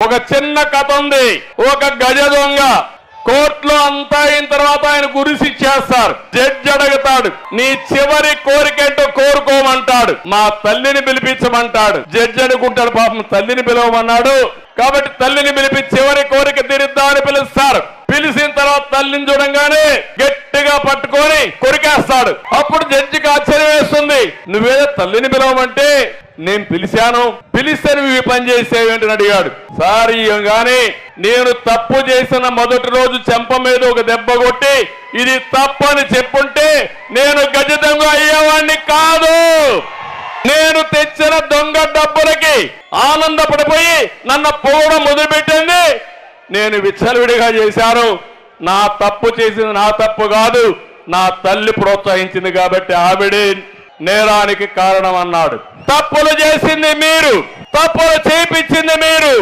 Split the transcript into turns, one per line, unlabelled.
ఒక చిన్న కథ ఉంది. ఒక గజ దొంగ కోర్టులో అంతా అయిన తర్వాత ఆయన గురిసి ఇచ్చేస్తారు. జడ్జి అడుగుతాడు, నీ చివరి కోరికేంటో కోరుకోమంటాడు. మా తల్లిని పిలిపించమంటాడు. జడ్జి అనుకుంటాడు, పాపం తల్లిని పిలవమన్నాడు కాబట్టి తల్లిని పిలిపి చివరి కోరిక తీరుద్దామని పిలుస్తారు. పిలిచిన తర్వాత తల్లిని చూడంగానే గట్టిగా పట్టుకొని కొరికేస్తాడు. అప్పుడు జడ్జికి ఆశ్చర్యం వేస్తుంది, నువ్వేదో తల్లిని పిలవమంటే నేను పిలిచాను, పిలిస్తే నువ్వు ఈ పని చేసేవేంటని అడిగాడు. సార్ గాని నేను తప్పు చేసిన మొదటి రోజు చెంప మీద ఒక దెబ్బ కొట్టి ఇది తప్పని చెప్పుంటే నేను గజ దొంగ అయ్యేవాడిని కాదు. నేను తెచ్చిన దొంగ డబ్బులకి ఆనందపడిపోయి నన్ను పోవడం మొదలుపెట్టింది. నేను విచ్చలవిడిగా చేశాను. నా తప్పు చేసింది నా తప్పు కాదు, నా తల్లి ప్రోత్సహించింది కాబట్టి ఆవిడే నేరానికి కారణం అన్నాడు. తప్పులు చేసింది మీరు, తప్పులు చేయించింది మీరు.